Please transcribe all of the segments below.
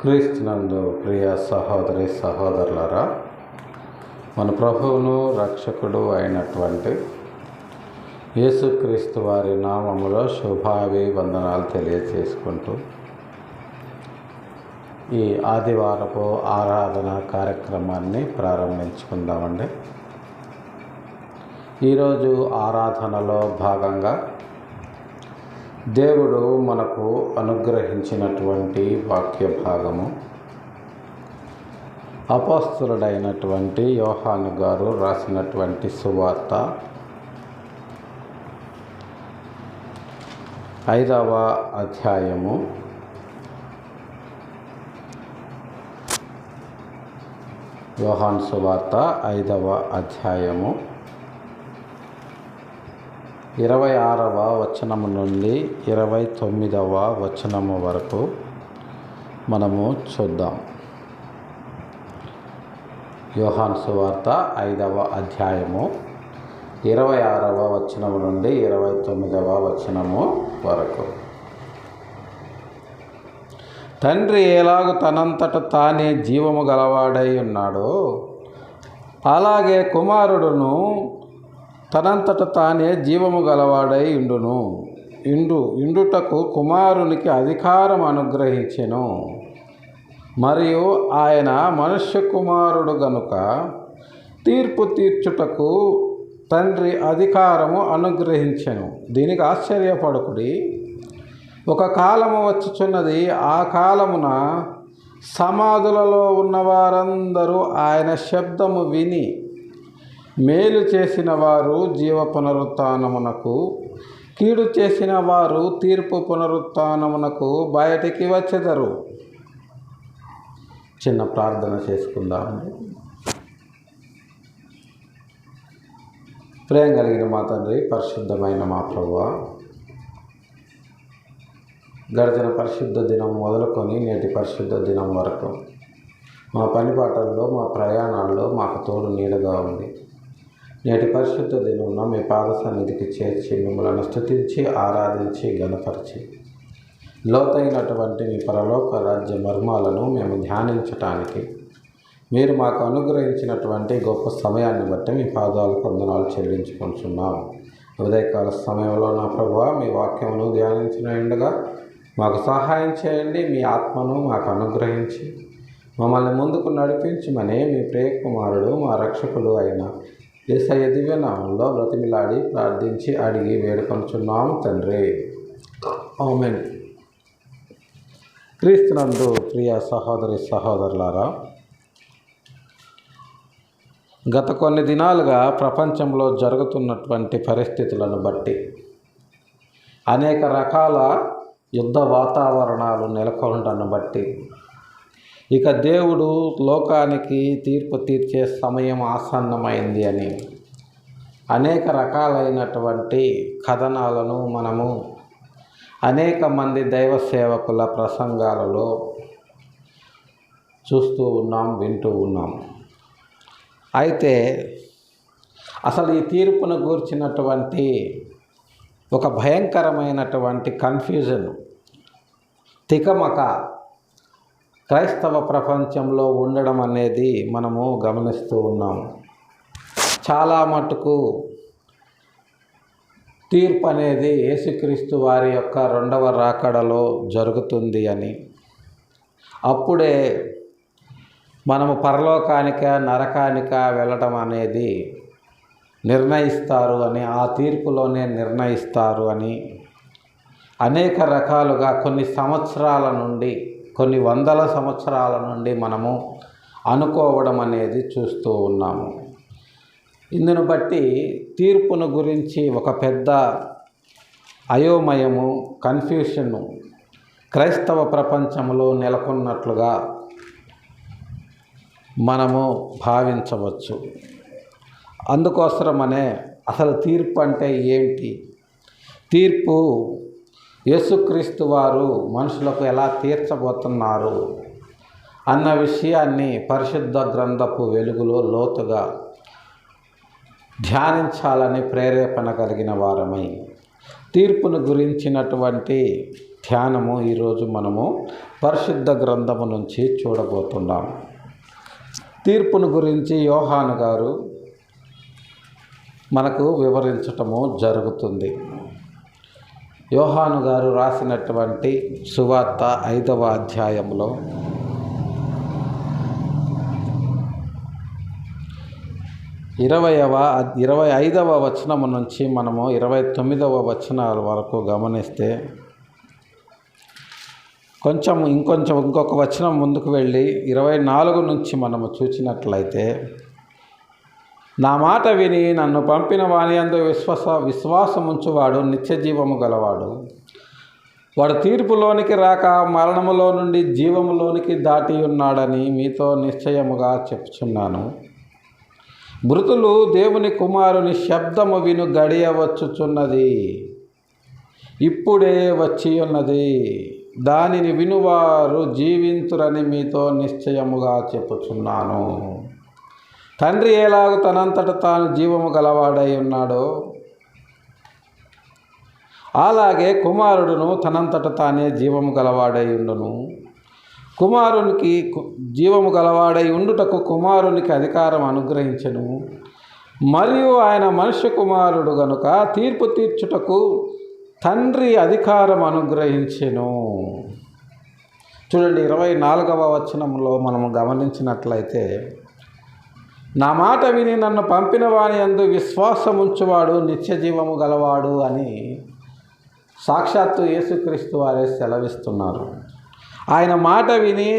క్రీస్తునందు ప్రియ సహోదరి సహోదరులారా, మన ప్రభువును రక్షకుడు అయినటువంటి యేసుక్రీస్తు వారి నామములో శుభాభివందనాలు తెలియజేసుకుంటూ ఈ ఆదివారపు ఆరాధన కార్యక్రమాన్ని ప్రారంభించుకుందామండి. ఈరోజు ఆరాధనలో భాగంగా దేవుడు మనకు అనుగ్రహించినటువంటి వాక్య భాగము అపోస్తలుడైనటువంటి యోహాను గారు రాసినటువంటి సువార్త 5వ అధ్యాయము యోహాను సువార్త 5వ అధ్యాయము 26వ వచనము నుండి 29వ వచనము వరకు మనము చూద్దాం. యోహాను సువార్త 5వ అధ్యాయము 26వ వచనము నుండి 29వ వచనము వరకు. తండ్రి ఎలాగూ తనంతట తానే జీవము గలవాడై ఉన్నాడో, అలాగే కుమారుడును తనంతట తానే జీవము గలవాడై ఇండుటకు కుమారునికి అధికారం అనుగ్రహించెను. మరియు ఆయన మనుష్య కుమారుడు గనుక తీర్పు తీర్చుటకు తండ్రి అధికారము అనుగ్రహించెను. దీనికి ఆశ్చర్యపడకుడి, ఒక కాలము వచ్చుచున్నది, ఆ కాలమున సమాధులలో ఉన్నవారందరూ ఆయన శబ్దము విని మేలు చేసిన వారు జీవ పునరుత్థానమునకు, కీడు చేసిన వారు తీర్పు పునరుత్థానమునకు బయటికి వచ్చెదరు. చిన్న ప్రార్థన చేసుకుందామండి. ప్రేమ కలిగిన మా తండ్రి, పరిశుద్ధమైన మా ప్రభువా, గడిచిన పరిశుద్ధ దినం మొదలుకొని నేటి పరిశుద్ధ దినం వరకు మా పనిపాటల్లో, మా ప్రయాణాల్లో మాకు తోడు నీడగా ఉంది. నేటి పరిశుద్ధ దినమున మీ పాద సన్నిధికి చేర్చి మిమ్మల్ని స్తుతించి ఆరాధించి ఘనపరిచి లోతైనటువంటి మీ పరలోక రాజ్య మర్మాలను మేము ధ్యానించటానికి మీరు మాకు అనుగ్రహించినటువంటి గొప్ప సమయాన్ని బట్టి మీ పాదాలకు వందనాలు చెల్లించుకుంటున్నాం. ఉదయకాల సమయంలో నా ప్రభువా, మీ వాక్యమును ధ్యానించిన ఉండగా మాకు సహాయం చేయండి. మీ ఆత్మను మాకు అనుగ్రహించి మమ్మల్ని ముందుకు నడిపించమని మీ ప్రియ కుమారుడు మా రక్షకుడు అయిన యేసయ్య దివ్య నామంలో బ్రతిమిలాడి ప్రార్థించి అడిగి వేడుకొనుచున్నాము తండ్రి, ఆమేన్. క్రీస్తునందు ప్రియ సహోదరి సహోదరులారా, గత కొన్ని దినాలుగా ప్రపంచంలో జరుగుతున్నటువంటి పరిస్థితులను బట్టి అనేక రకాల యుద్ధ వాతావరణాలు నెలకొనడాన్ని బట్టి ఇక దేవుడు లోకానికి తీర్పు తీర్చే సమయం ఆసన్నమైంది అని అనేక రకాలైనటువంటి కథనాలను మనము అనేక మంది దైవ సేవకుల ప్రసంగాలలో చూస్తూ ఉన్నాం, వింటూ ఉన్నాం. అయితే అసలు ఈ తీర్పును గూర్చినటువంటి ఒక భయంకరమైనటువంటి కన్ఫ్యూజన్, తికమక క్రైస్తవ ప్రపంచంలో ఉండడం అనేది మనము గమనిస్తూ ఉన్నాము. చాలా మటుకు తీర్పు అనేది యేసుక్రీస్తు వారి యొక్క 2వ రాకడలో జరుగుతుంది అని, అప్పుడే మనము పరలోకానిక నరకానిక వెళ్ళడం అనేది నిర్ణయిస్తారు అని, ఆ తీర్పులోనే నిర్ణయిస్తారు అని అనేక రకాలుగా కొన్ని వందల సంవత్సరాల నుండి మనము అనుకోవడం అనేది చూస్తూ ఉన్నాము. ఇందును బట్టి తీర్పును గురించి ఒక పెద్ద అయోమయము, కన్ఫ్యూషను క్రైస్తవ ప్రపంచంలో నెలకొన్నట్లుగా మనము భావించవచ్చు. అందుకోసమనే అసలు తీర్పు అంటే ఏంటి, తీర్పు యేసుక్రీస్తు వారు మనుషులకు ఎలా తీర్చబోతున్నారు అన్న విషయాన్ని పరిశుద్ధ గ్రంథపు వెలుగులో లోతుగా ధ్యానించాలని ప్రేరేపణ కలిగిన వారమై తీర్పును గురించినటువంటి ధ్యానము ఈరోజు మనము పరిశుద్ధ గ్రంథము నుంచి చూడబోతున్నాం. తీర్పును గురించి యోహాను గారు మనకు వివరించటము జరుగుతుంది. యోహాను గారు రాసినటువంటి సువార్త 5వ అధ్యాయంలో 25వ వచనము నుంచి మనము 29వ వచనాల వరకు గమనిస్తే, ఇంకొక వచనం ముందుకు వెళ్ళి 24 నుంచి మనము చూసినట్లయితే, నా మాట విని నన్ను పంపిన వాని యందు విశ్వాసముంచువాడు నిత్య జీవము గలవాడు. వాడు తీర్పులోనికి రాక మరణములో నుండి జీవములోనికి దాటి ఉన్నాడని మీతో నిశ్చయముగా చెప్పుచున్నాను. మృతులు దేవుని కుమారుని శబ్దము విను గడియ వచ్చుచున్నది, ఇప్పుడే వచ్చి ఉన్నది. దానిని వినువారు జీవింతురని మీతో నిశ్చయముగా చెప్పుచున్నాను. తండ్రి ఎలాగూ తనంతట తాను జీవము గలవాడై ఉన్నాడో, అలాగే కుమారుడును తనంతట తానే జీవము గలవాడై ఉండును. కుమారునికి జీవము గలవాడై ఉండుటకు కుమారునికి అధికారం అనుగ్రహించెను. మరియు ఆయన మనుష్య కుమారుడు గనుక తీర్పు తీర్చుటకు తండ్రి అధికారం అనుగ్రహించెను. చూడండి, 24వ వచనంలో మనము గమనించినట్లయితే, నా మాట విని నన్ను పంపిన వాని యందు విశ్వాసముంచువాడు నిత్య జీవము గలవాడు అని సాక్షాత్తు యేసుక్రీస్తు వారే సెలవిస్తున్నారు. ఆయన మాట విని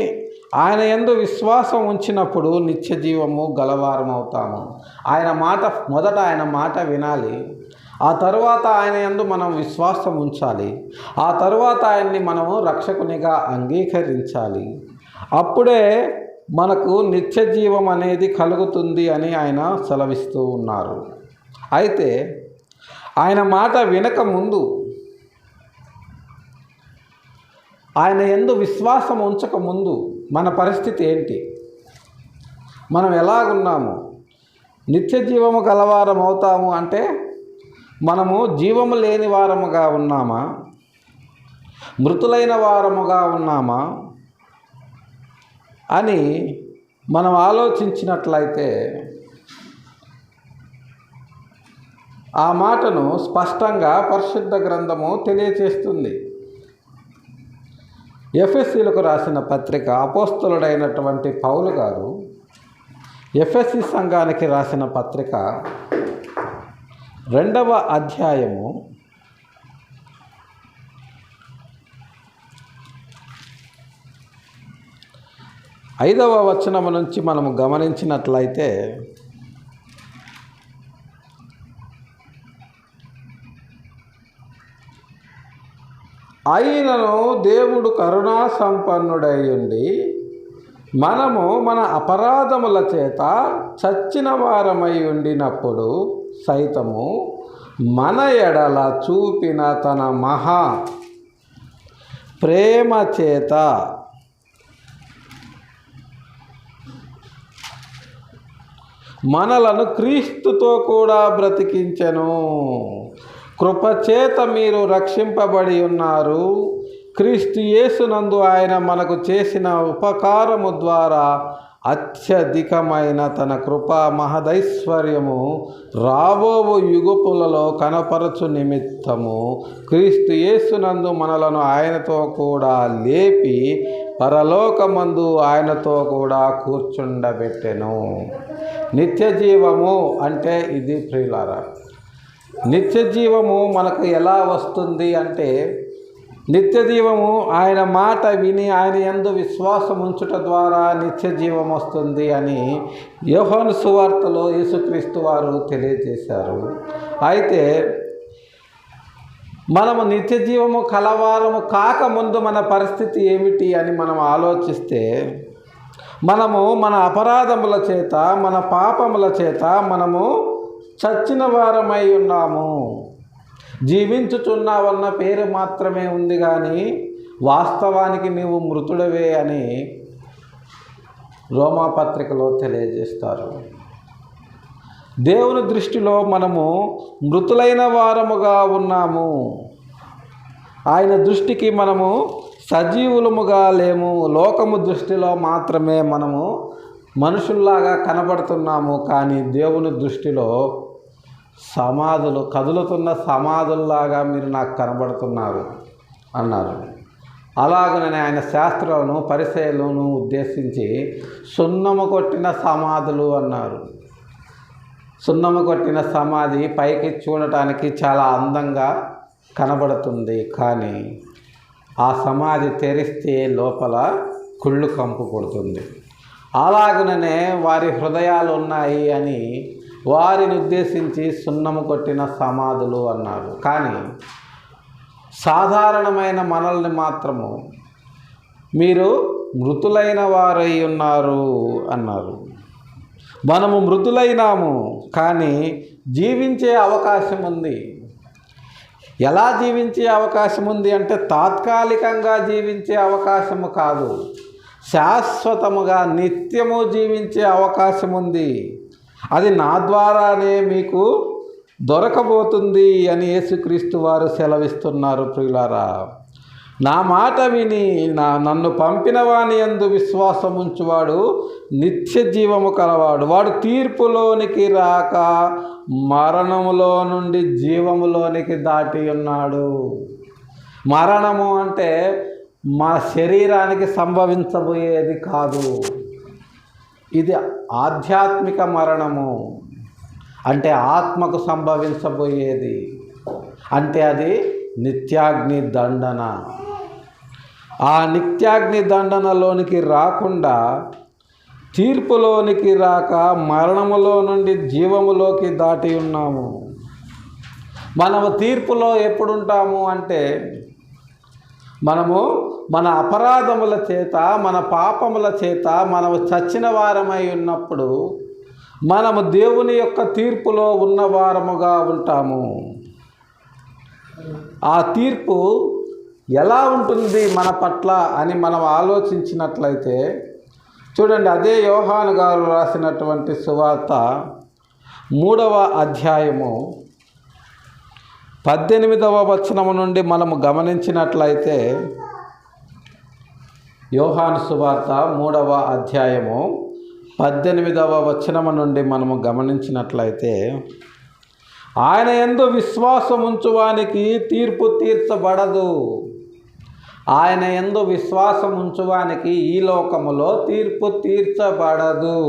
ఆయన యందు విశ్వాసం ఉంచినప్పుడు నిత్య జీవము గలవారం అవుతాము. మొదట ఆయన మాట వినాలి, ఆ తరువాత ఆయన యందు మనం విశ్వాసం ఉంచాలి, ఆ తరువాత ఆయన్ని మనము రక్షకునిగా అంగీకరించాలి. అప్పుడే మనకు నిత్య జీవం అనేది కలుగుతుంది అని ఆయన సెలవిస్తూ ఉన్నారు. అయితే ఆయన మాట వినక ముందు, ఆయన యందు విశ్వాసం ఉంచక ముందు మన పరిస్థితి ఏంటి? మనం ఎలాగున్నాము? నిత్య జీవము గలవారం అవుతాము అంటే మనము జీవము లేని వారముగా ఉన్నామా? మృతులైన వారముగా ఉన్నామా అని మనం ఆలోచించినట్లయితే ఆ మాటను స్పష్టంగా పరిశుద్ధ గ్రంథము తెలియచేస్తుంది. ఎఫెసీలకు రాసిన పత్రిక అపోస్తలుడైనటువంటి పౌలు గారు ఎఫెసీ సంఘానికి రాసిన పత్రిక 2వ అధ్యాయము 5వ వచనము నుంచి మనము గమనించినట్లయితే, అయినను దేవుడు కరుణా సంపన్నుడై ఉండి మనము మన అపరాధముల చేత చచ్చిన వారమై ఉండినప్పుడు సైతము మన ఎడల చూపిన తన మహా ప్రేమ చేత మనలను క్రీస్తుతో కూడా బ్రతికించెను. కృపచేత మీరు రక్షింపబడి ఉన్నారు. క్రీస్తు యేసునందు ఆయన మనకు చేసిన ఉపకారము ద్వారా అత్యధికమైన తన కృపా మహదైశ్వర్యము రాబోవు యుగములలో కనపరచు నిమిత్తము క్రీస్తు యేసునందు మనలను ఆయనతో కూడా లేపి పరలోకమందు ఆయనతో కూడా కూర్చుండబెట్టెను. నిత్య జీవము అంటే ఇది ప్రియులారా. నిత్య జీవము మనకు ఎలా వస్తుంది అంటే, నిత్య జీవము ఆయన మాట విని ఆయన యందు విశ్వాసం ఉంచుట ద్వారా నిత్య జీవం వస్తుంది అని యోహాను సువార్తలో యేసుక్రీస్తు వారు తెలియజేశారు. అయితే మనము నిత్య జీవము కలవారము కాకముందు మన పరిస్థితి ఏమిటి అని మనం ఆలోచిస్తే, మనము మన అపరాధముల చేత మన పాపముల చేత మనము చచ్చిన వారమై ఉన్నాము. జీవించుచున్నావన్న పేరు మాత్రమే ఉంది కానీ వాస్తవానికి నీవు మృతుడవే అని రోమాపత్రికలో తెలియజేస్తారు. దేవుని దృష్టిలో మనము మృతులైన వారముగా ఉన్నాము. ఆయన దృష్టికి మనము సజీవులముగా లేము. లోకము దృష్టిలో మాత్రమే మనము మనుషుల్లాగా కనబడుతున్నాము, కానీ దేవుని దృష్టిలో సమాధులు, కదులుతున్న సమాధుల్లాగా మీరు నాకు కనబడుతున్నారు అన్నారు. అలాగనే ఆయన శాస్త్రాలను పరిచయలను ఉద్దేశించి సున్నము కొట్టిన సమాధులు అన్నారు. సున్నము కొట్టిన సమాధి పైకి చూడటానికి చాలా అందంగా కనబడుతుంది, కానీ ఆ సమాధి తెరిస్తే లోపల కుళ్ళు కంపు కొడుతుంది. అలాగనే వారి హృదయాలు ఉన్నాయి అని వారిని ఉద్దేశించి సున్నము కొట్టిన సమాధులు అన్నారు. కానీ సాధారణమైన మనల్ని మాత్రము మీరు మృతులైన వారై ఉన్నారు అన్నారు. మనము మృతులైనాము, కానీ జీవించే అవకాశం ఉంది. ఎలా జీవించే అవకాశం ఉంది అంటే తాత్కాలికంగా జీవించే అవకాశము కాదు, శాశ్వతముగా నిత్యము జీవించే అవకాశం ఉంది. అది నా ద్వారానే మీకు దొరకబోతుంది అని యేసుక్రీస్తు వారు సెలవిస్తున్నారు. ప్రియులారా, నా మాట విని నన్ను పంపిన వాని యందు విశ్వాసం ఉంచువాడు నిత్య జీవము కలవాడు. వాడు తీర్పులోనికి రాక మరణములో నుండి జీవములోనికి దాటి ఉన్నాడు. మరణము అంటే మా శరీరానికి సంభవించబోయేది కాదు, ఇది ఆధ్యాత్మిక మరణము. అంటే ఆత్మకు సంభవించబోయేది, అంటే అది నిత్యాగ్ని దండన. ఆ నిత్యాగ్ని దండనలోనికి రాకుండా, తీర్పులోనికి రాక మరణములో నుండి జీవములోకి దాటి ఉన్నాము. మనము తీర్పులో ఎప్పుడుంటాము అంటే మనము మన అపరాధముల చేత, మన పాపముల చేత మనము చచ్చిన వారమై ఉన్నప్పుడు మనము దేవుని యొక్క తీర్పులో ఉన్నవారముగా ఉంటాము. ఆ తీర్పు ఎలా ఉంటుంది మన పట్ల అని మనం ఆలోచించినట్లయితే చూడండి, అదే యోహాను గారు రాసినటువంటి సువార్త 3వ అధ్యాయము 18వ వచనము నుండి మనము గమనించినట్లయితే, యోహాను సువార్త 3వ అధ్యాయము 18వ వచనము నుండి మనము గమనించినట్లయితే, ఆయన యందు విశ్వాసం ఉంచువానికి తీర్పు తీర్చబడదు. ఆయన యందు విశ్వాసం ఉంచువానికి ఈ లోకములో తీర్పు తీర్చబడదు.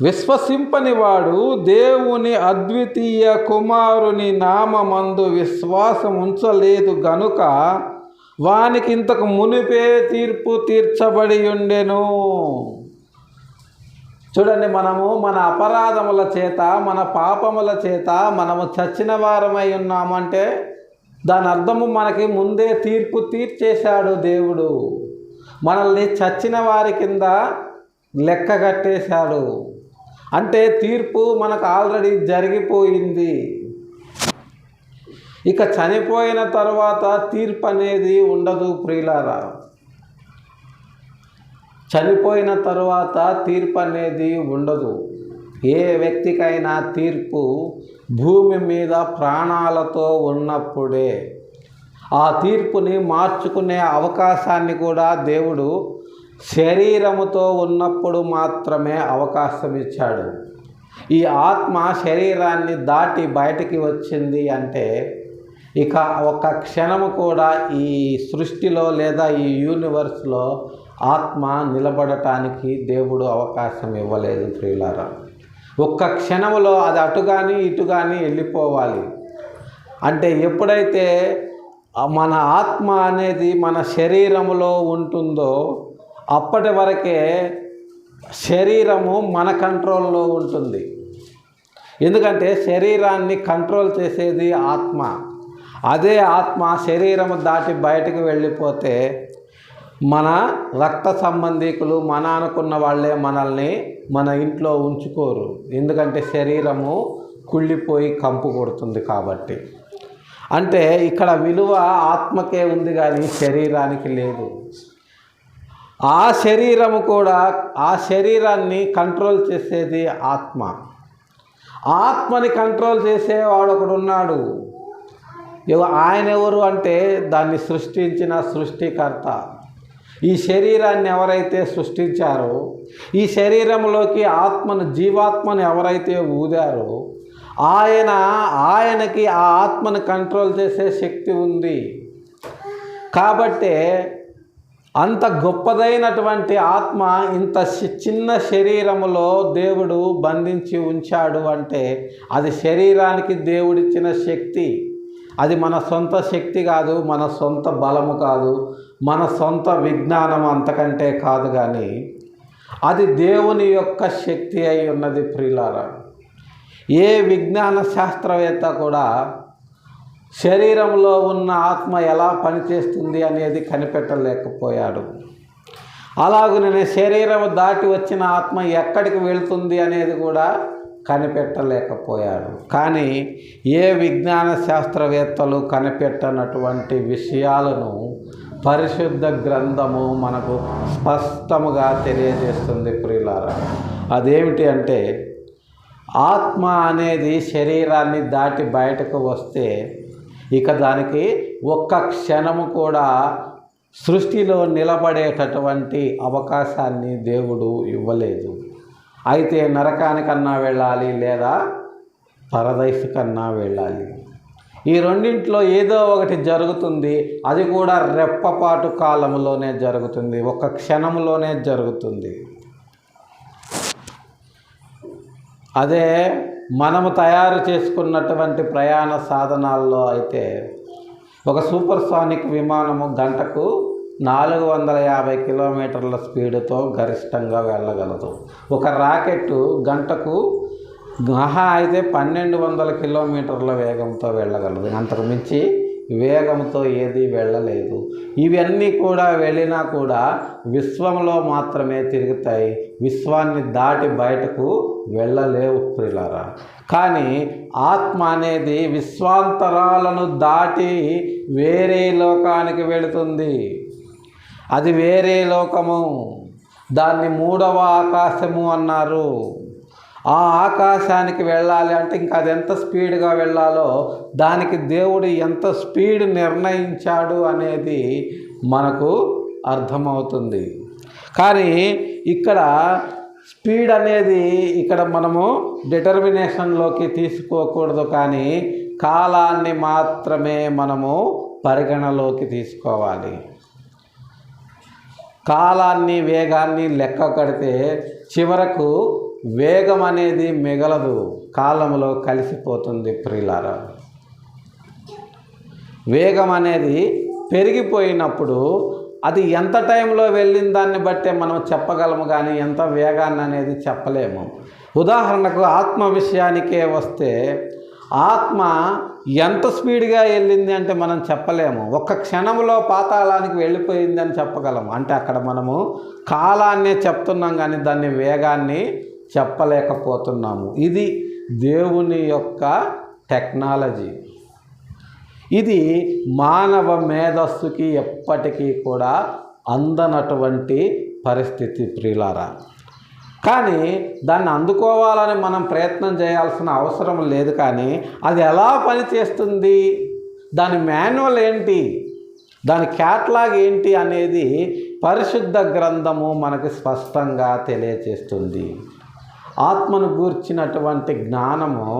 విశ్వసింపని వాడు దేవుని అద్వితీయ కుమారుని నామమందు విశ్వాసం ఉంచలేదు గనుక వానికి ఇంతకు మునిపే తీర్పు తీర్చబడి ఉండెను. చూడండి, మనము మన అపరాధముల చేత, మన పాపముల చేత మనము చచ్చిన వారమై ఉన్నామంటే దాని అర్థము మనకి ముందే తీర్పు తీర్చేశాడు దేవుడు. మనల్ని చచ్చిన వారి కింద లెక్క కట్టేశాడు. అంటే తీర్పు మనకు ఆల్రెడీ జరిగిపోయింది. ఇక చనిపోయిన తర్వాత తీర్పు అనేది ఉండదు ప్రియులారా. చనిపోయిన తర్వాత తీర్పు అనేది ఉండదు. ఏ వ్యక్తికైనా తీర్పు భూమి మీద ప్రాణాలతో ఉన్నప్పుడే. ఆ తీర్పుని మార్చుకునే అవకాశాన్ని కూడా దేవుడు శరీరముతో ఉన్నప్పుడు మాత్రమే అవకాశం ఇచ్చాడు. ఈ ఆత్మ శరీరాన్ని దాటి బయటికి వచ్చింది అంటే ఇక ఒక క్షణము కూడా ఈ సృష్టిలో లేదా ఈ యూనివర్స్లో ఆత్మ నిలబడటానికి దేవుడు అవకాశం ఇవ్వలేదు ప్రియులారా. ఒక్క క్షణములో అది అటు కానీ ఇటు కానీ వెళ్ళిపోవాలి. అంటే ఎప్పుడైతే మన ఆత్మ అనేది మన శరీరములో ఉంటుందో అప్పటి వరకే శరీరము మన కంట్రోల్లో ఉంటుంది. ఎందుకంటే శరీరాన్ని కంట్రోల్ చేసేది ఆత్మ. అదే ఆత్మ శరీరము దాటి బయటకు వెళ్ళిపోతే మన రక్త సంబంధీకులు, మన అనుకున్న వాళ్ళే మనల్ని మన ఇంట్లో ఉంచుకోరు. ఎందుకంటే శరీరము కుళ్ళిపోయి కంపు కొడుతుంది కాబట్టి. అంటే ఇక్కడ విలువ ఆత్మకే ఉంది కానీ శరీరానికి లేదు. ఆ శరీరము కూడా, ఆ శరీరాన్ని కంట్రోల్ చేసేది ఆత్మ. ఆత్మని కంట్రోల్ చేసేవాడు ఒకడు ఉన్నాడు. ఆయన ఎవరు అంటే దాన్ని సృష్టించిన సృష్టికర్త. ఈ శరీరాన్ని ఎవరైతే సృష్టించారో, ఈ శరీరంలోకి జీవాత్మను ఎవరైతే ఊదారో ఆయనకి ఆ ఆత్మను కంట్రోల్ చేసే శక్తి ఉంది. కాబట్టే అంత గొప్పదైనటువంటి ఆత్మ ఇంత చిన్న శరీరములో దేవుడు బంధించి ఉంచాడు అంటే అది శరీరానికి దేవుడిచ్చిన శక్తి. అది మన సొంత శక్తి కాదు, మన సొంత బలము కాదు, మన సొంత విజ్ఞానం అంతకంటే కాదు, కానీ అది దేవుని యొక్క శక్తి అయి ఉన్నది. ప్రియులారా, ఏ విజ్ఞాన శాస్త్రవేత్త కూడా శరీరంలో ఉన్న ఆత్మ ఎలా పనిచేస్తుంది అనేది కనిపెట్టలేకపోయాడు. అలాగనే శరీరం దాటి వచ్చిన ఆత్మ ఎక్కడికి వెళ్తుంది అనేది కూడా కనిపెట్టలేకపోయాడు. కానీ ఏ విజ్ఞాన శాస్త్రవేత్తలు కనిపెట్టనటువంటి విషయాలను పరిశుద్ధ గ్రంథము మనకు స్పష్టముగా తెలియజేస్తుంది. ప్రియులారా, అదేమిటి అంటే ఆత్మ అనేది శరీరాన్ని దాటి బయటకు వస్తే ఇక దానికి ఒక్క క్షణము కూడా సృష్టిలో నిలబడేటటువంటి అవకాశాన్ని దేవుడు ఇవ్వలేదు. అయితే నరకానికన్నా వెళ్ళాలి, లేదా పరదైసు కన్నా వెళ్ళాలి. ఈ రెండింటిలో ఏదో ఒకటి జరుగుతుంది. అది కూడా రెప్పపాటు కాలంలోనే జరుగుతుంది, ఒక్క క్షణంలోనే జరుగుతుంది. అదే మనము తయారు చేసుకున్నటువంటి ప్రయాణ సాధనాల్లో అయితే ఒక సూపర్సానిక్ విమానము గంటకు 450 కిలోమీటర్ల స్పీడ్తో గరిష్టంగా వెళ్ళగలదు. ఒక రాకెట్టు గంటకు మహా అయితే 1200 కిలోమీటర్ల వేగంతో వెళ్ళగలదు. అంతకు మించి వేగంతో ఏది వెళ్ళలేదు. ఇవన్నీ కూడా వెళ్ళినా కూడా విశ్వంలో మాత్రమే తిరుగుతాయి, విశ్వాన్ని దాటి బయటకు వెళ్ళలేవు. ప్రియులారా, కానీ ఆత్మ అనేది విశ్వాంతరాలను దాటి వేరే లోకానికి వెళుతుంది. అది వేరే లోకము, దాన్ని 3వ ఆకాశము అన్నారు. ఆ ఆకాశానికి వెళ్ళాలి అంటే ఇంకా అది ఎంత స్పీడ్గా వెళ్ళాలో దానికి దేవుడు ఎంత స్పీడ్ నిర్ణయించాడు అనేది మనకు అర్థమవుతుంది. కానీ ఇక్కడ స్పీడ్ అనేది ఇక్కడ మనము డిటర్మినేషన్లోకి తీసుకోకూడదు, కానీ కాలాన్ని మాత్రమే మనము పరిగణలోకి తీసుకోవాలి. కాలాన్ని వేగాన్ని లెక్క కడితే చివరకు వేగం అనేది మిగలదు, కాలంలో కలిసిపోతుంది. ప్రియులారా, వేగం అనేది పెరిగిపోయినప్పుడు అది ఎంత టైంలో వెళ్ళిన దాన్ని బట్టే మనం చెప్పగలము, కానీ ఎంత వేగాన్ని అనేది చెప్పలేము. ఉదాహరణకు ఆత్మ విషయానికే వస్తే ఆత్మ ఎంత స్పీడ్గా వెళ్ళింది అంటే మనం చెప్పలేము. ఒక్క క్షణంలో పాతాళానికి వెళ్ళిపోయింది అని చెప్పగలము. అంటే అక్కడ మనము కాలాన్నే చెప్తున్నాం, కానీ దాన్ని వేగాన్ని చెప్పలేకపోతున్నాము. ఇది దేవుని యొక్క టెక్నాలజీ. ఇది మానవ మేధస్సుకి ఎప్పటికీ కూడా అందనటువంటి పరిస్థితి. ప్రియులారా, కానీ దాన్ని అందుకోవాలని మనం ప్రయత్నం చేయాల్సిన అవసరం లేదు. కానీ అది ఎలా పనిచేస్తుంది, దాని మాన్యువల్ ఏంటి, దాని క్యాటలాగ్ ఏంటి అనేది పరిశుద్ధ గ్రంథము మనకు స్పష్టంగా తెలియజేస్తుంది. ఆత్మను గూర్చినటువంటి జ్ఞానము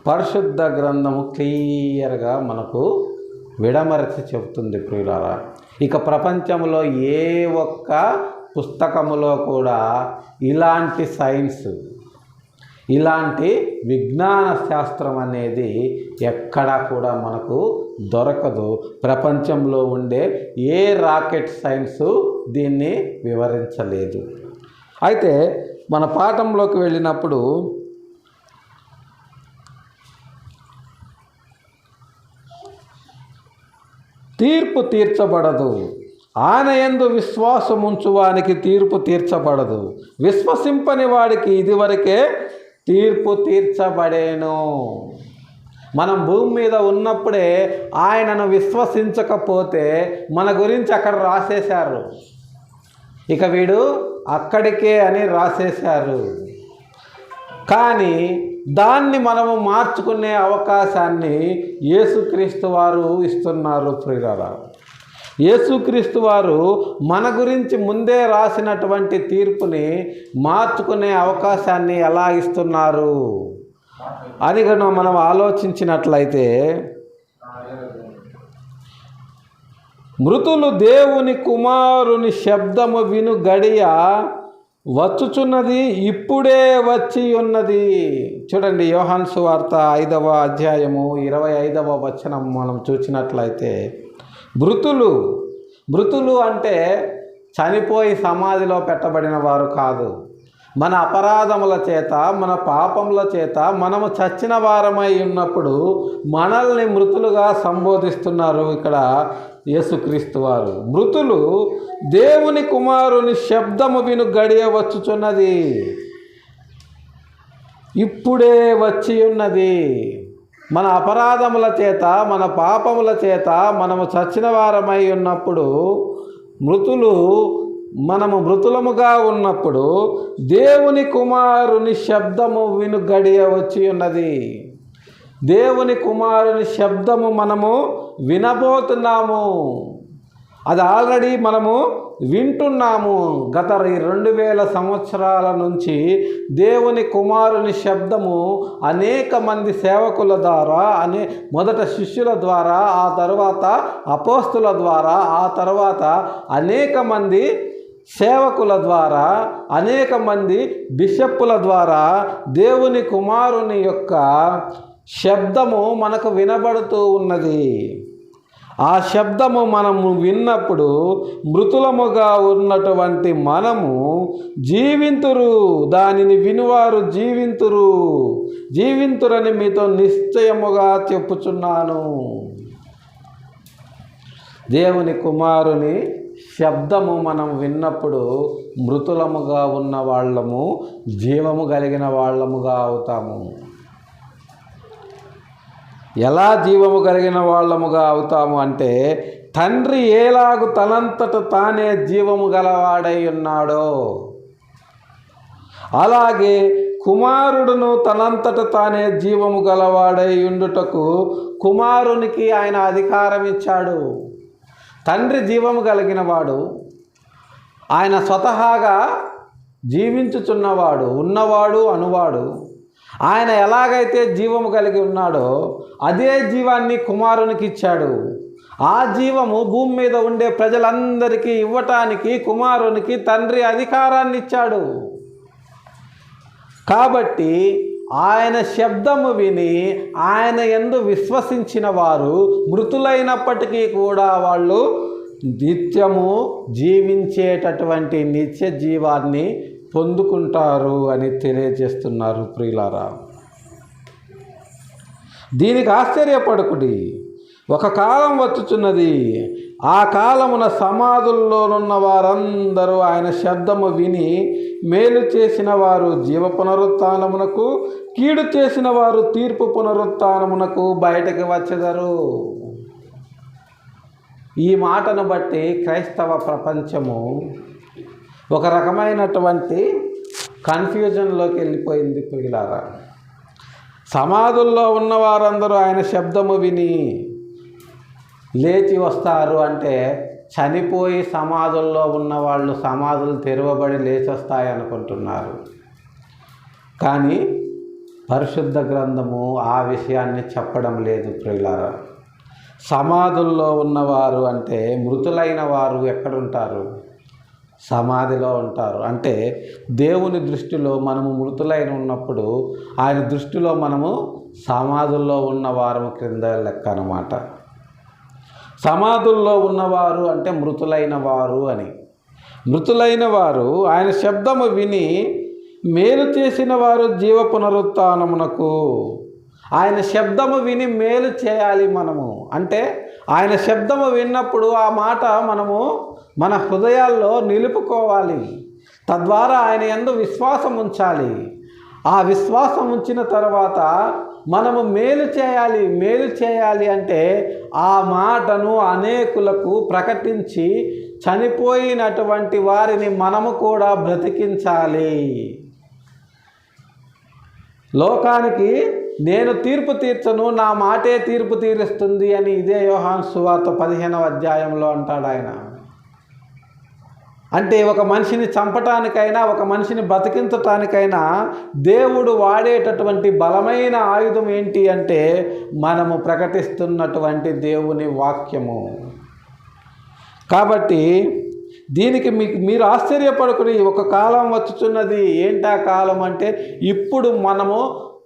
పరిశుద్ధ గ్రంథము క్లియర్గా మనకు విడమరచి చెబుతుంది. ప్రియులారా, ఇక ప్రపంచంలో ఏ ఒక్క పుస్తకములో కూడా ఇలాంటి సైన్స్, ఇలాంటి విజ్ఞాన శాస్త్రం అనేది ఎక్కడా కూడా మనకు దొరకదు. ప్రపంచంలో ఉండే ఏ రాకెట్ సైన్సు దీన్ని వివరించలేదు. అయితే మన పాఠంలోకి వెళ్ళినప్పుడు తీర్పు తీర్చబడదు, ఆయన యందు విశ్వాసముంచువానికి తీర్పు తీర్చబడదు, విశ్వసింపని వాడికి ఇదివరకే తీర్పు తీర్చబడేను. మనం భూమి మీద ఉన్నప్పుడే ఆయనను విశ్వసించకపోతే మన గురించి అక్కడ రాసేశారు, ఇక వీడు అక్కడికే అని రాసేశారు. కానీ దాన్ని మనము మార్చుకునే అవకాశాన్ని యేసుక్రీస్తు వారు ఇస్తున్నారు ప్రియులారా. యేసుక్రీస్తు వారు మన గురించి ముందే రాసినటువంటి తీర్పుని మార్చుకునే అవకాశాన్ని ఎలా ఇస్తున్నారు అని మనం ఆలోచించినట్లయితే, మృతులు దేవుని కుమారుని శబ్దము విను గడియ వచ్చుచున్నది, ఇప్పుడే వచ్చి ఉన్నది. చూడండి, యోహాను సువార్త 5వ అధ్యాయము 25వ వచనం మనం చూసినట్లయితే, మృతులు అంటే చనిపోయి సమాధిలో పెట్టబడిన వారు కాదు. మన అపరాధముల చేత, మన పాపముల చేత మనము చచ్చిన వారమై ఉన్నప్పుడు మనల్ని మృతులుగా సంబోధిస్తున్నారు ఇక్కడ యేసుక్రీస్తు వారు. మృతులు దేవుని కుమారుని శబ్దము విను గడియ వచ్చుచున్నది, ఇప్పుడే వచ్చి ఉన్నది. మన అపరాధముల చేత, మన పాపముల చేత మనము చచ్చిన వారమై ఉన్నప్పుడు, మనము మృతులముగా ఉన్నప్పుడు దేవుని కుమారుని శబ్దము విను గడియ వచ్చి ఉన్నది. దేవుని కుమారుని శబ్దము మనము వినబోతున్నాము. అది ఆల్రెడీ మనము వింటున్నాము. గత 2000 సంవత్సరాల నుంచి దేవుని కుమారుని శబ్దము అనేక మంది సేవకుల ద్వారా, మొదట శిష్యుల ద్వారా, ఆ తర్వాత అపోస్తుల ద్వారా, ఆ తర్వాత అనేక మంది సేవకుల ద్వారా, అనేక మంది బిషప్పుల ద్వారా దేవుని కుమారుని యొక్క శబ్దము మనకు వినబడుతూ ఉన్నది. ఆ శబ్దము మనము విన్నప్పుడు మృతులముగా ఉన్నటువంటి మనము జీవింతురు, దానిని వినువారు జీవింతురని మీతో నిశ్చయముగా చెప్పుచున్నాను. దేవుని కుమారుని శబ్దము మనం విన్నప్పుడు మృతులముగా ఉన్న వాళ్ళము జీవము కలిగిన వాళ్ళముగా అవుతాము. ఎలా జీవము కలిగిన వాళ్ళముగా అవుతాము అంటే, తండ్రి ఏలాగు తనంతట తానే జీవము గలవాడై ఉన్నాడో అలాగే కుమారుడును తనంతట తానే జీవము గలవాడై ఉండుటకు కుమారునికి ఆయన అధికారం ఇచ్చాడు. తండ్రి జీవము కలిగిన వాడు, ఆయన స్వతహాగా జీవించుచున్నవాడు, ఉన్నవాడు, అనువాడు. ఆయన ఎలాగైతే జీవము కలిగి ఉన్నాడో అదే జీవాన్ని కుమారునికి ఇచ్చాడు. ఆ జీవము భూమి మీద ఉండే ప్రజలందరికీ ఇవ్వటానికి కుమారునికి తండ్రి అధికారాన్ని ఇచ్చాడు. కాబట్టి ఆయన శబ్దము విని ఆయన యందు విశ్వసించిన వారు మృతులైనప్పటికీ కూడా వాళ్ళు నిత్యము జీవించేటటువంటి నిత్య జీవాన్ని పొందుకుంటారు అని తెలియజేస్తున్నారు ప్రియులారా. దీనికి ఆశ్చర్యపడకుడి, ఒక కాలం వచ్చుచున్నది, ఆ కాలమున సమాధుల్లోనున్న వారందరూ ఆయన శబ్దము విని మేలు చేసిన వారు జీవ పునరుత్థానమునకు, కీడు చేసిన వారు తీర్పు పునరుత్థానమునకు బయటకు వచ్చెదరు. ఈ మాటను బట్టి క్రైస్తవ ప్రపంచము ఒక రకమైనటువంటి కన్ఫ్యూజన్లోకి వెళ్ళిపోయింది ప్రియులారా. సమాధుల్లో ఉన్న వారందరూ ఆయన శబ్దము విని లేచి వస్తారు అంటే, చనిపోయి సమాధుల్లో ఉన్నవాళ్ళు సమాధులు తెరవబడి లేచి వస్తాయి అనుకుంటున్నారు. కానీ పరిశుద్ధ గ్రంథము ఆ విషయాన్ని చెప్పడం లేదు ప్రియులారా. సమాధుల్లో ఉన్నవారు అంటే మృతులైన వారు ఎక్కడుంటారు? సమాధిలో ఉంటారు. అంటే దేవుని దృష్టిలో మనము మృతులైన ఉన్నప్పుడు ఆయన దృష్టిలో మనము సమాధుల్లో ఉన్నవారు క్రింద లెక్క అన్నమాట. సమాధుల్లో ఉన్నవారు అంటే మృతులైన వారు అని. మృతులైన వారు ఆయన శబ్దము విని మేలు చేసిన వారు జీవ పునరుత్థానమునకు. ఆయన శబ్దము విని మేలు చేయాలి మనము. అంటే ఆయన శబ్దము విన్నప్పుడు ఆ మాట మనము మన హృదయాల్లో నిలుపుకోవాలి. తద్వారా ఆయన యందు విశ్వాసం ఉంచాలి. ఆ విశ్వాసం ఉంచిన తర్వాత మనము మేలు చేయాలి అంటే ఆ మాటను అనేకులకు ప్రకటించి చనిపోయినటువంటి వారిని మనము కూడా బ్రతికించాలి. లోకానికి నేను తీర్పు తీర్చను, నా మాటే తీర్పు తీరుస్తుంది అని ఇదే యోహాను సువార్త 15వ అధ్యాయంలో అంటాడు ఆయన. అంటే ఒక మనిషిని చంపటానికైనా ఒక మనిషిని బతికించటానికైనా దేవుడు వాడేటటువంటి బలమైన ఆయుధం ఏంటి అంటే మనము ప్రకటిస్తున్నటువంటి దేవుని వాక్యము. కాబట్టి దీనికి మీరు ఆశ్చర్యపడుకుని ఒక కాలం వచ్చుచున్నది. ఏంటా కాలం అంటే ఇప్పుడు మనము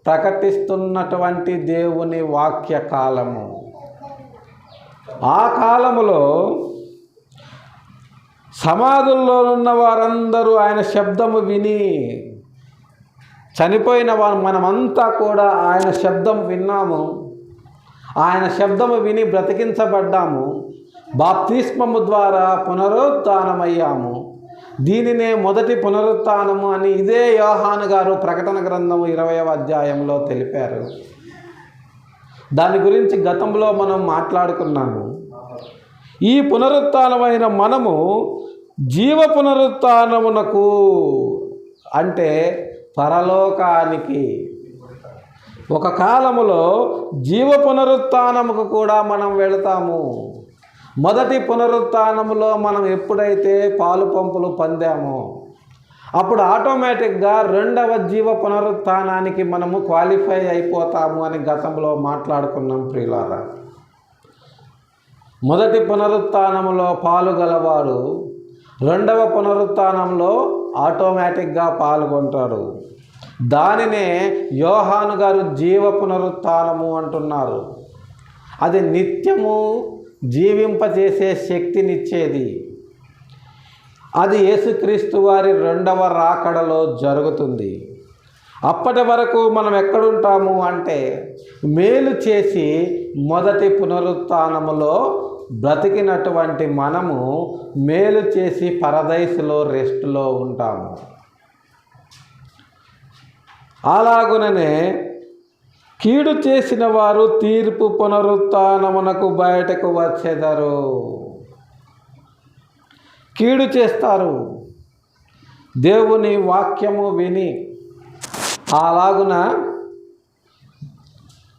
ప్రకటిస్తున్నటువంటి దేవుని వాక్య కాలము. ఆ కాలములో సమాధుల్లో ఉన్న వారందరూ ఆయన శబ్దము విని, చనిపోయిన మనమంతా కూడా ఆయన శబ్దం విన్నాము, ఆయన శబ్దము విని బ్రతికించబడ్డాము, బాప్తిస్మము ద్వారా పునరుత్థానమయ్యాము. దీనినే మొదటి పునరుత్థానము అని ఇదే యోహాను గారు ప్రకటన గ్రంథము 20వ అధ్యాయంలో తెలిపారు. దాని గురించి గతంలో మనం మాట్లాడుకున్నాము. ఈ పునరుత్థానమైన మనము జీవ పునరుత్థానమునకు అంటే పరలోకానికి, ఒక కాలములో జీవ పునరుత్థానముకు కూడా మనం వెళతాము. మొదటి పునరుత్థానములో మనం ఎప్పుడైతే పాలు పంపులు పొందామో అప్పుడు ఆటోమేటిక్గా రెండవ జీవ పునరుత్థానానికి మనము క్వాలిఫై అయిపోతాము అని గతంలో మాట్లాడుకున్నాం ప్రియులారా. మొదటి పునరుత్థానములో పాలుగలవాడు రెండవ పునరుత్థానంలో ఆటోమేటిక్గా పాల్గొంటాడు. దానినే యోహాను గారు జీవ పునరుత్థానము అంటున్నారు. అది నిత్యము జీవింపజేసే శక్తినిచ్చేది. అది యేసుక్రీస్తు వారి రెండవ రాకడలో జరుగుతుంది. అప్పటి వరకు మనం ఎక్కడుంటాము అంటే మేలు చేసి మొదటి పునరుత్థానములో బ్రతికినటువంటి మనము మేలు చేసి పరదైసులో రెస్ట్లో ఉంటాము. అలాగుననే కీడు చేసిన వారు తీర్పు పునరుత్థానమునకు బయటకు వచ్చేదారు. కీడు చేస్తారు దేవుని వాక్యము విని. అలాగున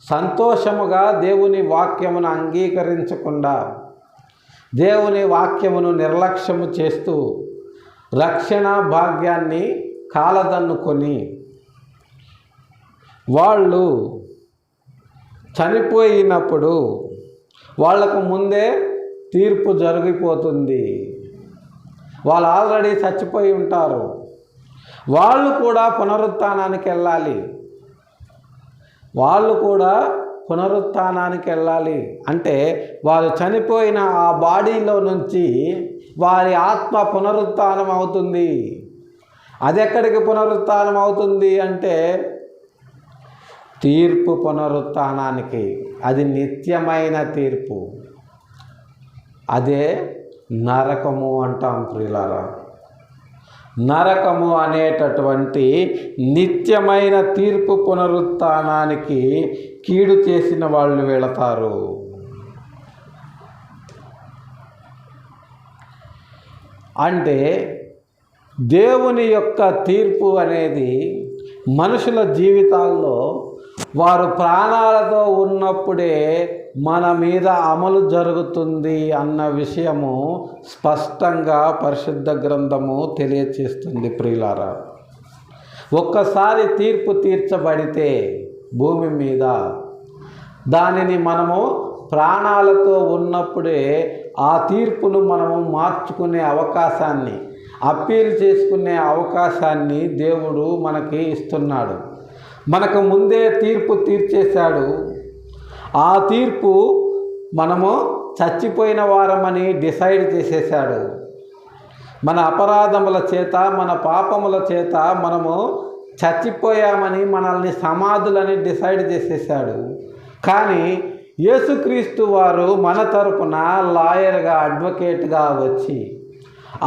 సంతోషముగా దేవుని వాక్యమును అంగీకరించకుండా దేవుని వాక్యమును నిర్లక్ష్యము చేస్తూ రక్షణ భాగ్యాన్ని కాలదన్నుకొని వాళ్ళు చనిపోయినప్పుడు వాళ్లకు ముందే తీర్పు జరిగిపోతుంది. వాళ్ళు ఆల్రెడీ చచ్చిపోయి ఉంటారు. వాళ్ళు కూడా పునరుత్థానానికి వెళ్ళాలి. వాళ్ళు కూడా పునరుత్థానానికి వెళ్ళాలి అంటే వారు చనిపోయిన ఆ బాడీలో నుంచి వారి ఆత్మ పునరుత్థానం అవుతుంది. అది ఎక్కడికి పునరుత్థానం అవుతుంది అంటే తీర్పు పునరుత్థానానికి. అది నిత్యమైన తీర్పు. అదే నరకము అంటాం ప్రియులారా. నరకము అనేటటువంటి నిత్యమైన తీర్పు పునరుత్థానానికి కీడు చేసిన వాళ్ళు వెళతారు. అంటే దేవుని యొక్క తీర్పు అనేది మనుషుల జీవితాల్లో వారు ప్రాణాలతో ఉన్నప్పుడే మన మీద అమలు జరుగుతుంది అన్న విషయము స్పష్టంగా పరిశుద్ధ గ్రంథము తెలియచేస్తుంది ప్రియులారా. ఒక్కసారి తీర్పు తీర్చబడితే భూమి మీద దానిని మనము ప్రాణాలతో ఉన్నప్పుడే ఆ తీర్పును మనము మార్చుకునే అవకాశాన్ని, అప్పీల్ చేసుకునే అవకాశాన్ని దేవుడు మనకి ఇస్తున్నాడు. మనకు ముందే తీర్పు తీర్చేశాడు. ఆ తీర్పు మనము చచ్చిపోయిన వారమని డిసైడ్ చేసేసాడు. మన అపరాధముల చేత, మన పాపముల చేత మనము చచ్చిపోయామని, మనల్ని సమాధులని డిసైడ్ చేసేసాడు. కానీ యేసుక్రీస్తు వారు మన తరపున లాయర్గా, అడ్వకేట్గా వచ్చి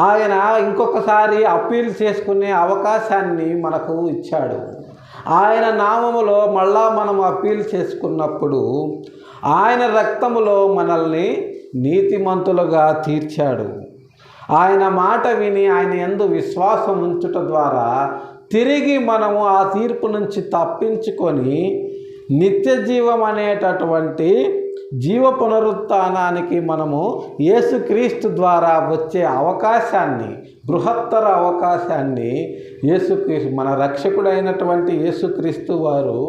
ఆయన ఇంకొకసారి అప్పీల్ చేసుకునే అవకాశాన్ని మనకు ఇచ్చాడు. ఆయన నామములో మళ్ళా మనం అప్పీల్ చేసుకున్నప్పుడు ఆయన రక్తములో మనల్ని నీతిమంతులుగా తీర్చాడు. ఆయన మాట విని ఆయన యందు విశ్వాసం ఉంచుట ద్వారా తిరిగి మనము ఆ తీర్పు నుంచి తప్పించుకొని నిత్య జీవం అనేటటువంటి జీవ పునరుత్థానానికి మనము యేసుక్రీస్తు ద్వారా వచ్చే అవకాశాన్ని, బృహత్తర అవకాశాన్ని యేసుక్రీస్తు, మన రక్షకుడైనటువంటి యేసుక్రీస్తు వారు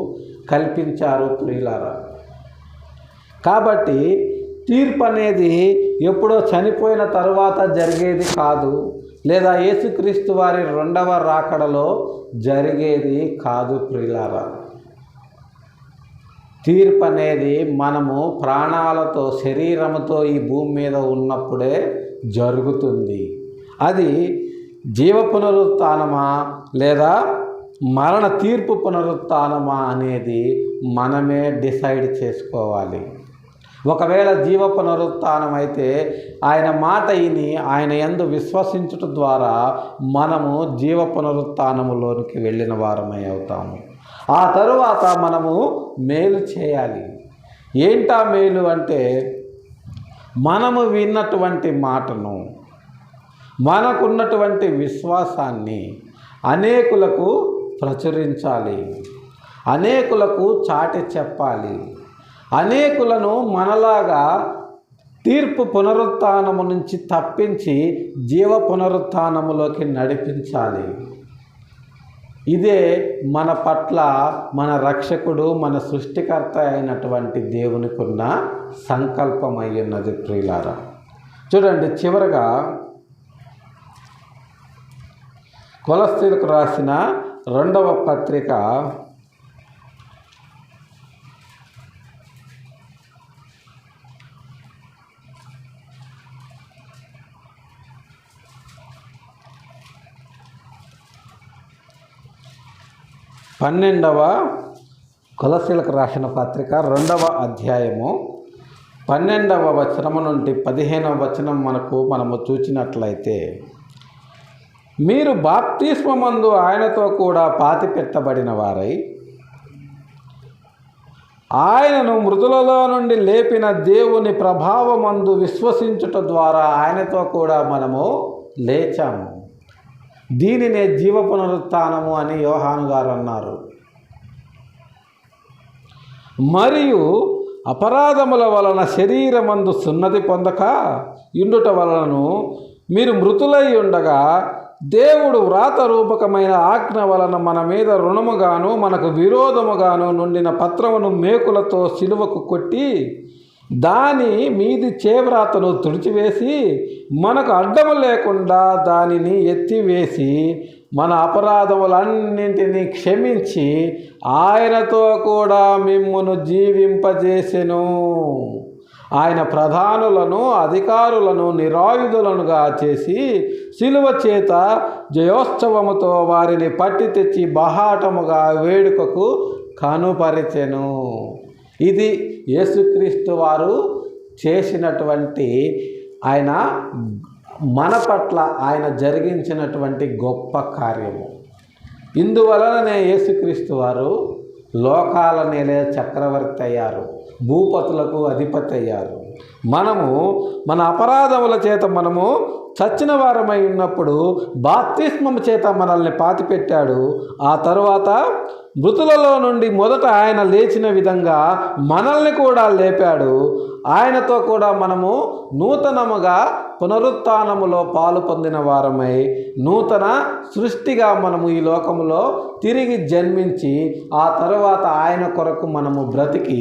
కల్పించారు ప్రియులారా. కాబట్టి తీర్పు అనేది ఎప్పుడో చనిపోయిన తరువాత జరిగేది కాదు, లేదా యేసుక్రీస్తు వారి రెండవ రాకడలో జరిగేది కాదు ప్రియులారా. తీర్పు అనేది మనము ప్రాణాలతో, శరీరముతో ఈ భూమి మీద ఉన్నప్పుడే జరుగుతుంది. అది జీవ పునరుత్థానమా లేదా మరణ తీర్పు పునరుత్థానమా అనేది మనమే డిసైడ్ చేసుకోవాలి. ఒకవేళ జీవ పునరుత్థానం అయితే ఆయన మాట విని ఆయన యందు విశ్వసించుట ద్వారా మనము జీవ పునరుత్థానములోనికి వెళ్ళిన వారమై అవుతాము. ఆ తరువాత మనము మేలు చేయాలి. ఏంటా మేలు అంటే, మనము విన్నటువంటి మాటను, మనకున్నటువంటి విశ్వాసాన్ని అనేకులకు ప్రచురించాలి, అనేకులకు చాటి చెప్పాలి, అనేకులను మనలాగా తీర్పు పునరుత్థానము నుంచి తప్పించి జీవ పునరుత్థానములోకి నడిపించాలి. ఇదే మన పట్ల మన రక్షకుడు, మన సృష్టికర్త అయినటువంటి దేవునికి ఉన్న సంకల్పం అయ్యున్నది ప్రియులారా. చూడండి, చివరగా కొలస్సీలకు రాసిన 2వ పత్రిక 12వ కొలస్సీలకు రాసిన పత్రిక 2వ అధ్యాయము 12వ వచనము నుండి 15వ వచనం మనము చూచినట్లయితే, మీరు బాప్తిస్మమందు ఆయనతో కూడా పాతిపెట్టబడిన వారై ఆయనను మృతులలో నుండి లేపిన దేవుని ప్రభావమందు విశ్వసించుట ద్వారా ఆయనతో కూడా మనము లేచాము. దీనినే జీవ పునరుత్థానము అని యోహాను గారు అన్నారు. మరియు అపరాధముల వలన శరీరమందు సున్నతి పొందక ఇండుట వలనను మీరు మృతులై ఉండగా దేవుడు వ్రాతరూపకమైన ఆజ్ఞ వలన మన మీద రుణముగాను మనకు విరోధముగాను నుండిన పత్రమును మేకులతో సిలువకు కొట్టి దాని మీది చేవ్రాతను తుడిచివేసి మనకు అడ్డము లేకుండా దానిని ఎత్తివేసి మన అపరాధములన్నింటినీ క్షమించి ఆయనతో కూడా మిమ్మును జీవింపజేసెను. ఆయన ప్రధానులను, అధికారులను నిరాయుధులనుగా చేసి శిలువ చేత జయోత్సవముతో వారిని పట్టి తెచ్చి బహాటముగా వేడుకకు కనుపరిచెను. ఇది యేసుక్రీస్తు వారు చేసినటువంటి, ఆయన మన పట్ల ఆయన జరిగించినటువంటి గొప్ప కార్యము. ఇందువలననే యేసుక్రీస్తు వారు లోకాల నేలే చక్రవర్తి అయ్యారు, భూపతులకు అధిపతి అయ్యారు. మనము మన అపరాధముల చేత మనము చచ్చిన వారమై ఉన్నప్పుడు బాప్తిస్మము చేత మనల్ని పాతిపెట్టాడు. ఆ తరువాత మృతులలో నుండి మొదట ఆయన లేచిన విధంగా మనల్ని కూడా లేపాడు. ఆయనతో కూడా మనము నూతనముగా పునరుత్థానములో పాలు పొందిన వారమై నూతన సృష్టిగా మనము ఈ లోకములో తిరిగి జన్మించి ఆ తరువాత ఆయన కొరకు మనము బ్రతికి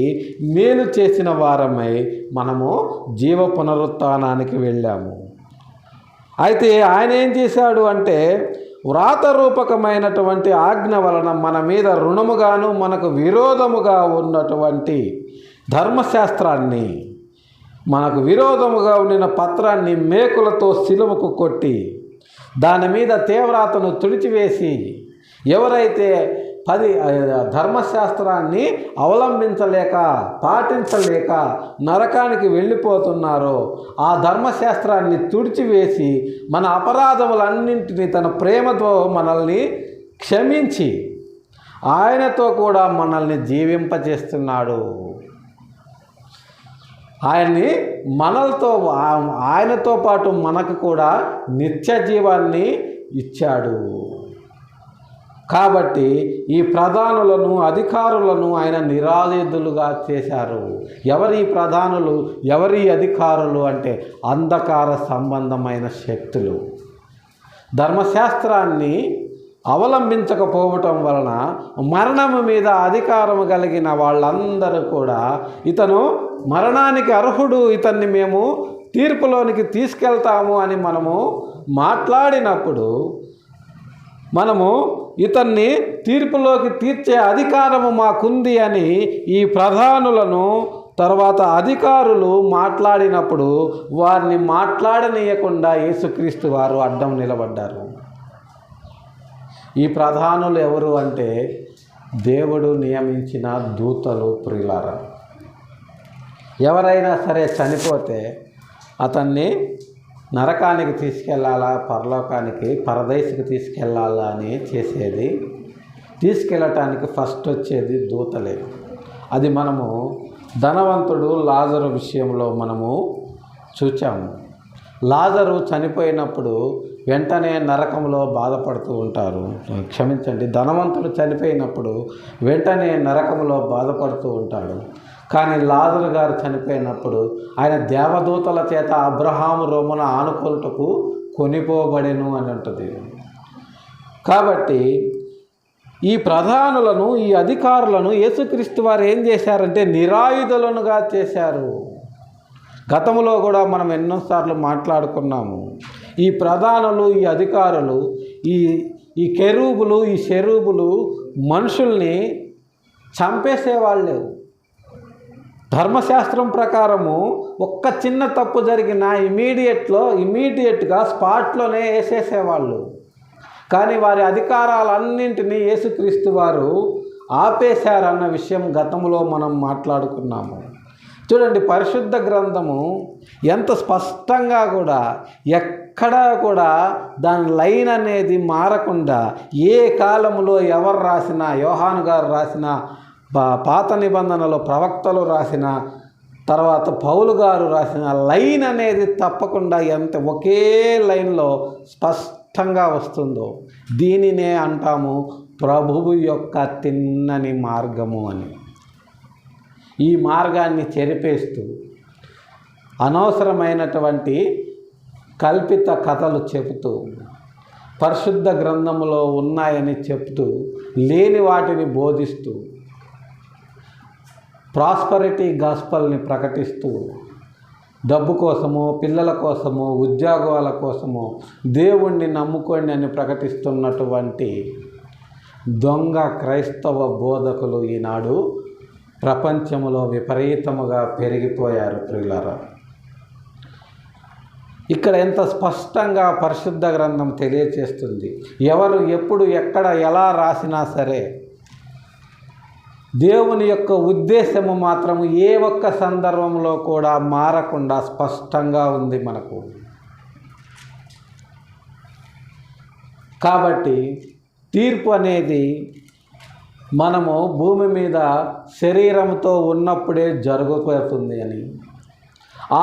మేలు చేసిన వారమై మనము జీవ పునరుత్థానానికి వెళ్ళాము. అయితే ఆయన ఏం చేశాడు అంటే, వ్రాతరూపకమైనటువంటి ఆజ్ఞ వలన మన మీద రుణముగాను మనకు విరోధముగా ఉన్నటువంటి ధర్మశాస్త్రాన్ని, మనకు విరోధముగా ఉండిన పత్రాన్ని మేకులతో సిలువకు కొట్టి దాని మీద తేవ్రాతను తుడిచివేసి, ఎవరైతే ధర్మశాస్త్రాన్ని అవలంబించలేక పాటించలేక నరకానికి వెళ్ళిపోతున్నారో ఆ ధర్మశాస్త్రాన్ని తుడిచివేసి మన అపరాధములన్నింటినీ తన ప్రేమతో మనల్ని క్షమించి ఆయనతో కూడా మనల్ని జీవింపజేస్తున్నాడు. ఆయనతో పాటు మనకు కూడా నిత్య జీవాన్ని ఇచ్చాడు. కాబట్టి ఈ ప్రధానులను అధికారులను ఆయన నిరాయుధులుగా చేశారు. ఎవరి ప్రధానులు, ఎవరి అధికారులు అంటే అంధకార సంబంధమైన శక్తులు. ధర్మశాస్త్రాన్ని అవలంబించకపోవటం వలన మరణము మీద అధికారం కలిగిన వాళ్ళందరూ కూడా ఇతను మరణానికి అర్హుడు, ఇతన్ని మేము తీర్పులోనికి తీసుకెళ్తాము అని మనము మాట్లాడినప్పుడు మనము ఇతన్ని తీర్పులోకి తీర్చే అధికారము మాకుంది అని ఈ ప్రధానులను తర్వాత అధికారులు మాట్లాడినప్పుడు వారిని మాట్లాడనీయకుండా యేసుక్రీస్తు వారు అడ్డం నిలబడ్డారు. ఈ ప్రధానులు ఎవరు అంటే దేవుడు నియమించిన దూతలు. ప్రియులారా, ఎవరైనా సరే చనిపోతే అతన్ని నరకానికి తీసుకెళ్ళాలా, పరలోకానికి పరదేశికి తీసుకెళ్ళాలా అని చేసేది. తీసుకెళ్ళటానికి ఫస్ట్ వచ్చేది దూతలే. అది మనము ధనవంతుడు లాజరు విషయంలో మనము చూచాము. లాజరు చనిపోయినప్పుడు వెంటనే నరకంలో బాధపడుతూ ఉంటారు. క్షమించండి, ధనవంతుడు చనిపోయినప్పుడు వెంటనే నరకంలో బాధపడుతూ ఉంటాడు. కానీ లాజరు గారు చనిపోయినప్పుడు ఆయన దేవదూతల చేత అబ్రహాము రొమ్మున ఆనుకొనుటకు కొనిపోబడెను అని ఉంటుంది. కాబట్టి ఈ ప్రధానులను, ఈ అధికారులను యేసుక్రీస్తు వారు ఏం చేశారంటే నిరాయుధులనుగా చేశారు. గతంలో కూడా మనం ఎన్నోసార్లు మాట్లాడుకున్నాము. ఈ ప్రధానులు, ఈ అధికారులు, ఈ కెరూబులు, ఈ షెరూబులు మనుషుల్ని చంపేసేవాళ్ళు. ధర్మశాస్త్రం ప్రకారము ఒక్క చిన్న తప్పు జరిగినా ఇమీడియట్గా స్పాట్లోనే వేసేసేవాళ్ళు. కానీ వారి అధికారాలన్నింటినీ యేసుక్రీస్తు వారు ఆపేశారన్న విషయం గతంలో మనం మాట్లాడుకున్నాము. చూడండి, పరిశుద్ధ గ్రంథము ఎంత స్పష్టంగా కూడా ఎక్కడా కూడా దాని లైన్ అనేది మారకుండా ఏ కాలంలో ఎవరు రాసినా, యోహాను గారు రాసిన, పాత నిబంధనలో ప్రవక్తలు రాసిన, తర్వాత పౌలు గారు రాసిన లైన్ అనేది తప్పకుండా ఒకే లైన్లో స్పష్టంగా వస్తుందో దీనినే అంటాము ప్రభువు యొక్క తిన్నని మార్గము అని. ఈ మార్గాన్ని చెరిపేస్తూ అనవసరమైనటువంటి కల్పిత కథలు చెబుతూ, పరిశుద్ధ గ్రంథములో ఉన్నాయని చెప్తూ, లేని వాటిని బోధిస్తూ, ప్రాస్పరిటీ గాస్పల్ని ప్రకటిస్తూ, డబ్బు కోసమో, పిల్లల కోసమో, ఉద్యోగాల కోసమో దేవుణ్ణి నమ్ముకోండి అని ప్రకటిస్తున్నటువంటి దొంగ క్రైస్తవ బోధకులు ఈనాడు ప్రపంచంలో విపరీతముగా పెరిగిపోయారు. ప్రియులారా, ఇక్కడ ఎంత స్పష్టంగా పరిశుద్ధ గ్రంథం తెలియచేస్తుంది. ఎవరు ఎప్పుడు ఎక్కడ ఎలా రాసినా సరే దేవుని యొక్క ఉద్దేశము మాత్రము ఏ ఒక్క సందర్భంలో కూడా మారకుండా స్పష్టంగా ఉంది మనకు. కాబట్టి తీర్పు అనేది మనము భూమి మీద శరీరంతో ఉన్నప్పుడే జరగబోతుంది అని,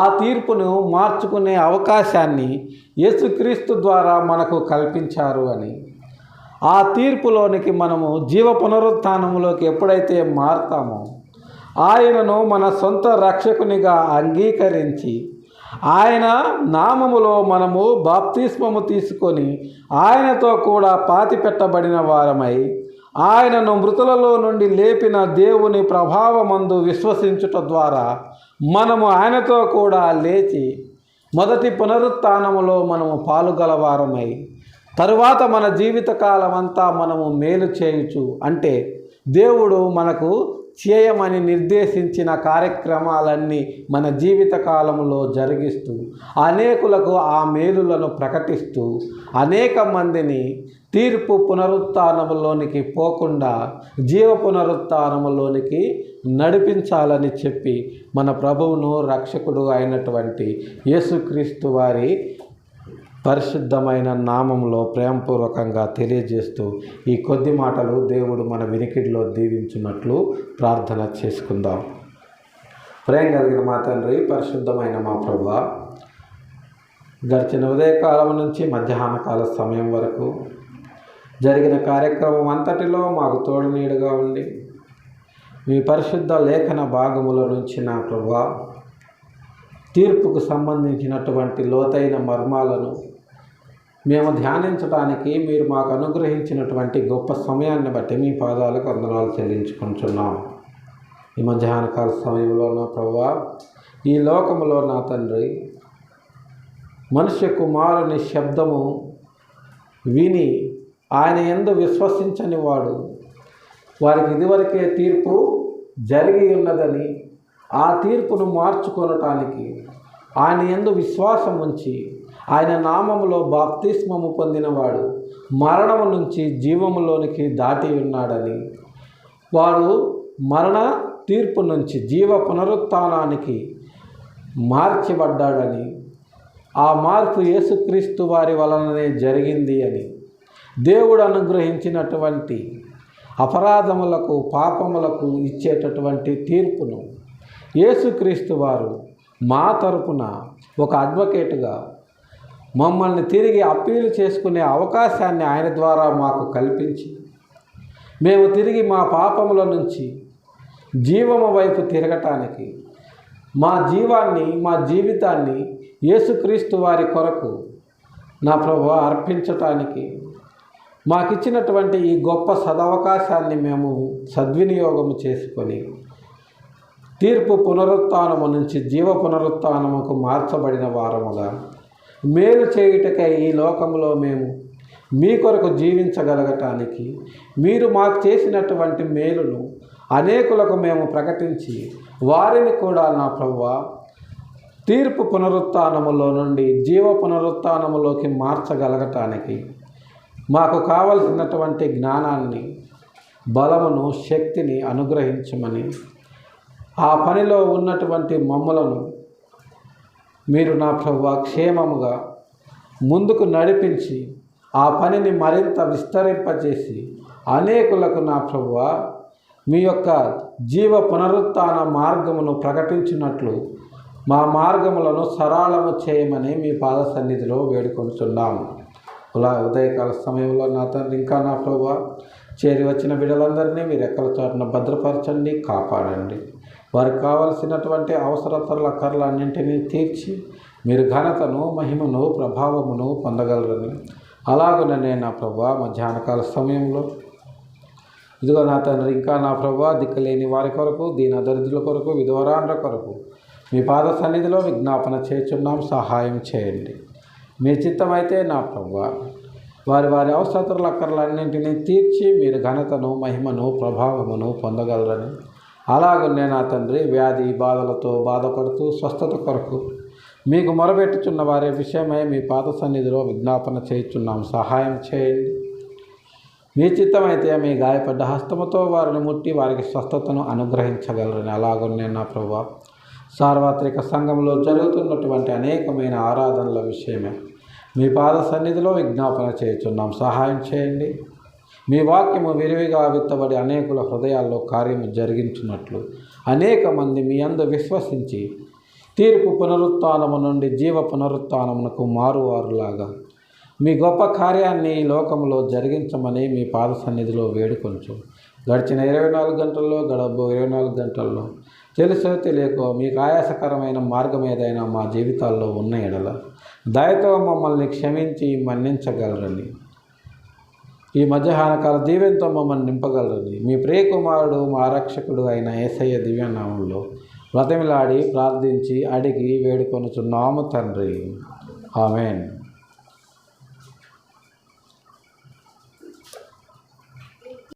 ఆ తీర్పును మార్చుకునే అవకాశాన్ని యేసుక్రీస్తు ద్వారా మనకు కల్పించారు అని, ఆ తీర్పులోనికి మనము జీవ పునరుత్థానములోకి ఎప్పుడైతే మారతామో ఆయనను మన సొంత రక్షకునిగా అంగీకరించి ఆయన నామములో మనము బాప్తిస్మము తీసుకొని ఆయనతో కూడా పాతిపెట్టబడిన వారమై ఆయనను మృతులలో నుండి లేపిన దేవుని ప్రభావమందు విశ్వసించుట ద్వారా మనము ఆయనతో కూడా లేచి మొదటి పునరుత్థానములో మనము పాలుగలవారమై తరువాత మన జీవితకాలం అంతా మనము మేలు చేయుచు, అంటే దేవుడు మనకు చేయమని నిర్దేశించిన కార్యక్రమాలన్నీ మన జీవిత కాలంలో జరిగిస్తూ అనేకులకు ఆ మేలులను ప్రకటిస్తూ అనేక మందిని తీర్పు పునరుత్థానములోనికి పోకుండా జీవ పునరుత్థానములోనికి నడిపించాలని చెప్పి మన ప్రభువును రక్షకుడు అయినటువంటి యేసుక్రీస్తు వారి పరిశుద్ధమైన నామంలో ప్రేమపూర్వకంగా తెలియజేస్తూ ఈ కొద్ది మాటలు దేవుడు మన వినికిడిలో దీవించున్నట్లు ప్రార్థన చేసుకుందాం. ప్రేమ కలిగిన మా తండ్రి, పరిశుద్ధమైన మా ప్రభువా, గడిచిన ఉదయకాలం నుంచి మధ్యాహ్న కాల సమయం వరకు జరిగిన కార్యక్రమం అంతటిలో మాకు తోడు నీడుగా ఉండి మీ పరిశుద్ధ లేఖన భాగముల నుంచి నా ప్రభువా తీర్పుకు సంబంధించినటువంటి లోతైన మర్మాలను మేము ధ్యానించడానికి మీరు మాకు అనుగ్రహించినటువంటి గొప్ప సమయాన్ని బట్టి మీ పాదాలకు వందనాలు చెల్లించుకుంటున్నాం. ఈ మధ్యాహ్నకాల సమయంలో నా ప్రభువా ఈ లోకములో నా తండ్రి మనుష్య కుమారుని శబ్దము విని ఆయన యందు విశ్వసించని వారికి ఇదివరకే తీర్పు జరిగి ఉన్నదని ఆ తీర్పును మార్చుకొనటానికి ఆయన యందు విశ్వాసం ఉంచి ఆయన నామములో బాప్తిస్మము పొందినవాడు మరణము నుంచి జీవములోనికి దాటి ఉన్నాడని, వాడు మరణ తీర్పు నుంచి జీవ పునరుత్థానానికి మార్చబడ్డాడని, ఆ మార్పు యేసుక్రీస్తు వారి వలననే జరిగింది అని, దేవుడు అనుగ్రహించినటువంటి అపరాధములకు పాపములకు ఇచ్చేటటువంటి తీర్పును యేసుక్రీస్తు వారు మా తరపున ఒక అడ్వకేటుగా మమ్మల్ని తిరిగి అప్పీలు చేసుకునే అవకాశాన్ని ఆయన ద్వారా మాకు కల్పించి మేము తిరిగి మా పాపముల నుంచి జీవము వైపు తిరగటానికి మా జీవితాన్ని యేసుక్రీస్తు వారి కొరకు నా ప్రభువా అర్పించటానికి మాకిచ్చినటువంటి ఈ గొప్ప సదవకాశాన్ని మేము సద్వినియోగము చేసుకొని తీర్పు పునరుత్థానము నుంచి జీవ పునరుత్థానముకు మార్చబడిన వారముగా మేలు చేయుటకై ఈ లోకంలో మేము మీ కొరకు జీవించగలగటానికి మీరు మాకు చేసినటువంటి మేలును అనేకులకు మేము ప్రకటించి వారిని కూడా నా ప్రభువా తీర్పు పునరుత్థానములో నుండి జీవ పునరుత్థానములోకి మార్చగలగటానికి మాకు కావలసినటువంటి జ్ఞానాన్ని, బలమును, శక్తిని అనుగ్రహించమని, ఆ పనిలో ఉన్నటువంటి మమ్మలను మీరు నా ప్రభువా క్షేమముగా ముందుకు నడిపించి ఆ పనిని మరింత విస్తరింపజేసి అనేకులకు నా ప్రభువా మీ యొక్క జీవ పునరుత్థాన మార్గమును ప్రకటించినట్లు మా మార్గములను సరళము చేయమని మీ పాద సన్నిధిలో వేడుకొంటున్నాము. ఉదయకాల సమయంలో నా తండ్రి ఇంకా నా ప్రభువా చేరి వచ్చిన బిడ్డలందరినీ మీరు ఎక్కల చాటున భద్రపరచండి, కాపాడండి. వారికి కావలసినటువంటి అవసరతలన్నింటినీ తీర్చి మీరు ఘనతను, మహిమను, ప్రభావమును పొందగలరని, అలాగుననే నా ప్రభువా మధ్యాహ్నకాల సమయంలో ఇదిగో నా తండ్రి ఇంకా నా ప్రభువా దిక్కులేని వారి కొరకు, దీన దరిద్రుల కొరకు, విధవరాండ్ర కొరకు మీ పాద సన్నిధిలో విజ్ఞాపన చేస్తున్నాం. సహాయం చేయండి. మీ చిత్తమైతే నా ప్రభువా వారి అవసరతలన్నింటినీ తీర్చి మీరు ఘనతను, మహిమను, ప్రభావమును పొందగలరని, అలాగనే నా తండ్రి వ్యాధి బాధలతో బాధపడుతూ స్వస్థత కొరకు మీకు మొరబెట్టుచున్న వారి విషయమై మీ పాద సన్నిధిలో విజ్ఞాపన చేయుచున్నాం. సహాయం చేయండి. మీ చిత్తమైతే మీ గాయపడ్డ హస్తముతో వారిని ముట్టి వారికి స్వస్థతను అనుగ్రహించగలరని, అలాగనే నా ప్రభువా సార్వత్రిక సంఘంలో జరుగుతున్నటువంటి అనేకమైన ఆరాధనల విషయమే మీ పాద సన్నిధిలో విజ్ఞాపన చేయుచున్నాం. సహాయం చేయండి. మీ వాక్యము విరివిగా విత్తబడి అనేకుల హృదయాల్లో కార్యము జరిగించినట్లు అనేక మంది మీ యందు విశ్వసించి తీర్పు పునరుత్థానము నుండి జీవ పునరుత్థానమునకు మారువారులాగా మీ గొప్ప కార్యాన్ని ఈ లోకంలో జరిగించమని మీ పాద సన్నిధిలో వేడుకొంచు. గడిచిన 24 గంటల్లో, గడబో 24 గంటల్లో తెలుసో తెలియకో మీకు ఆయాసకరమైన మార్గం ఏదైనా మా జీవితాల్లో ఉన్న ఎడల దయతో మమ్మల్ని క్షమించి మన్నించగలరని, ఈ మధ్యాహ్నకాల దీవెనతో మమ్మల్ని నింపగలరని మీ ప్రియకుమారుడు మా రక్షకుడు అయిన యేసయ్య దివ్యనామంలో వ్రతమిలాడి ప్రార్థించి అడిగి వేడుకొనుచున్నాము తండ్రి. ఆమెన్.